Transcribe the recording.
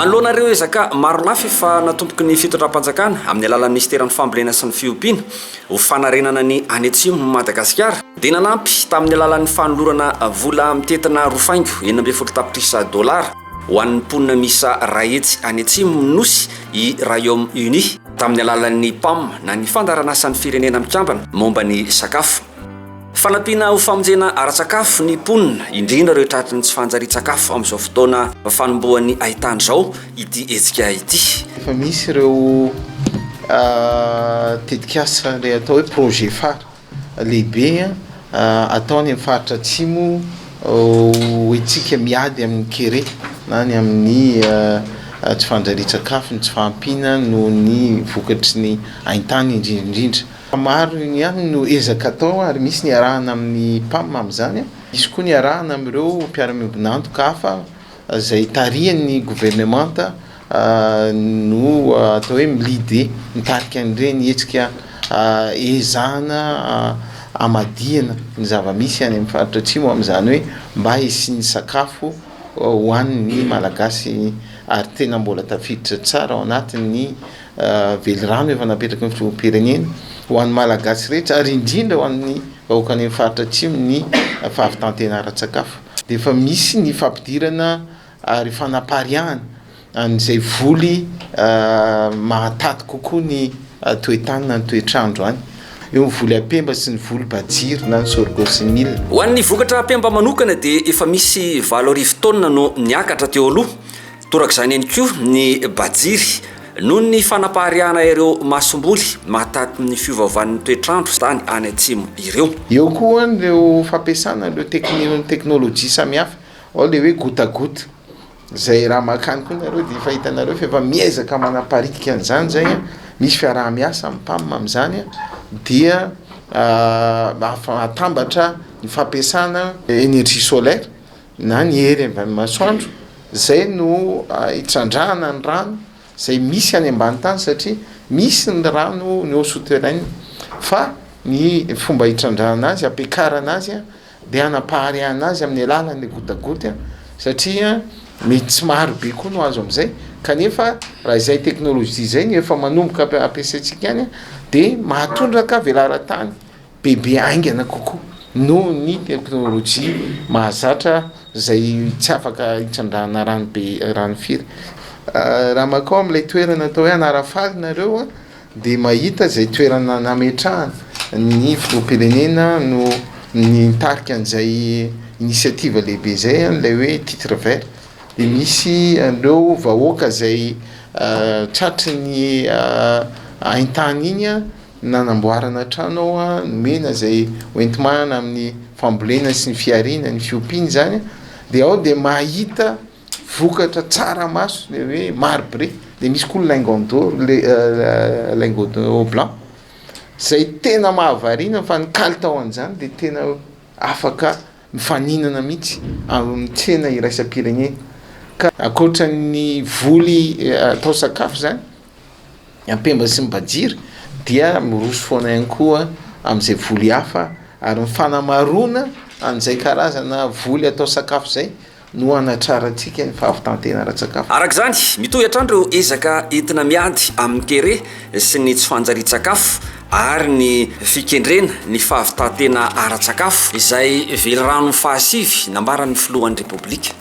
manoloanareo ezaka maro lafy fa natomboky ny fitondram-panjakana amin'ny alalan'ny ministeran'ny fambolena sy ny fiompiana ho fanarenana ny any atsimo Madagasikara dia nanampy tamin'ny alalan'ny fanolorana vola mitetina rofaingo $40 ho an'ny mponina misa rahetsy any atsimo nosy i Royaume-Uni tamin'ny alalan'ny PAM na ny fandaranasan'ny firenena mikambana momba ny sakafo. Fanampiana ho famonjena ara-tsakafo ny mponina indrindra ireo tratry ny tsy fanjarian-tsakafo amin'izao fotoana fanombohan'ny ahitana izao ity hetsika ity. Efa misy ireo tetikasa ilay atao hoe projet phare lehibe ataony amin'ny faritra atsimo hoentsika miady amin'ny kere na ny amin'ny tsy fanjarian-tsakafo ny tsy fahampiana noho ny vokatry ny ahitana indrindrindrindra. Maro ny ihany no ezaka atao ary misy ny arahana amin'ny PAM amin'izany. Misy koa ny arahana amin'ireo mpiara-miombonantoka hafa izay tarihan'ny gouvernemanta no atao hoe milidy mitarika an'ireny hetsika ezahana amadihana ny zava-misy any amin'ny faritra atsimo amin'izany hoe mba hisiany sakafo ho an'ny malagasy ary tena mbola tafiditra tsara ao anatin'ny velirano efa napetraka ny filoham-pirenena ho an'ny malagasy rehetra ary indrindra ho an'ny vahoaka any amin'ny faritra atsimo ny fahavitantena ara-tsakafo. Dia efa misy ny fampidirana ary fanapariahana an'izay voly mahataty kokoa ny toetany na ny toetrandro any. Eo ny voly apemba sy ny voly bajiry na ny sorgho sy ny milina. Ho an'ny vokatra apemba manokana dia efa misy 4 taonina no niakatra teo aloha. Torak'izany ihany koa ny bajiry noho ny fanapariahana ireo masomboly mahataty ny fiovaovan'ny toetrandro tany any atsimo ireo. Eo koa ireo fampiasana ireo teknôlôjia samihafa ao le hoe goutte à goutte izay raha makany koa nareo dia efa hitanareo fa efa miezaka manaparitika an'izany zay misy fiaraha-miasa amin'ny PAM amin'izany dia atambatra ny fampiasana énergie solaire na ny hery amin'ny masoandro zay no hitrandrahana ny rano zay misy any ambany tany satria misy ny rano ny eau souterraine fa ny fomba hitrandrahana azy ampiakarana azy dia hanapahariahana azy amin'ny alalan'ny goutte à goutte satria mety tsy maro be koa no azo amin'izay kanefa raha izay teknôlôjia izay ny efa manomboka ampiasaintsika any dia mahatondraka velaran-tany bebe aingana kokoa noho ny teknôlôjia mahazatra izay tsy afaka hitrandrahana rano be rano firy. Raha makao amin'ilay toerana atao hoe anarafaly nareo dia mahita izay toerana nametrahana ny filoham-pirenena no nitarika an'izay inisiativa lehibe izay ilay hoe titre vert. Dia misy ireo vahoaka izay tratry ny ahintany iny nanamboarana trano ao nomena izay hoentimana amin'ny fambolena sy ny fiariana ny fiompiana izany dia ao dia mahita vokatra tsara maso le hoe marbré dia misy koa lingot d'or lingot d'or blanc izay tena mahavariana fa ny kalitao an'izany dia tena afaka mifaninana mihitsy amin'ny tsena iraisam-pirenena. Ka akoatra ny voly atao sakafo zany apemba sy ny bajiry dia miroso foana ihany koa amin'izay voly hafa ary mifanamarona an'izay karazana voly atao sakafo zay no anatrarantsika ny fahavitantena ara-tsakafo. Arak'izany mitohy hatrany ireo ezaka entina miady amin'ny kere sy ny tsy fanjarian-tsakafo ary ny fikendrena ny fahavitantena ara-tsakafo izay velirano fahasivy nambaran'ny filohan'ny repoblika.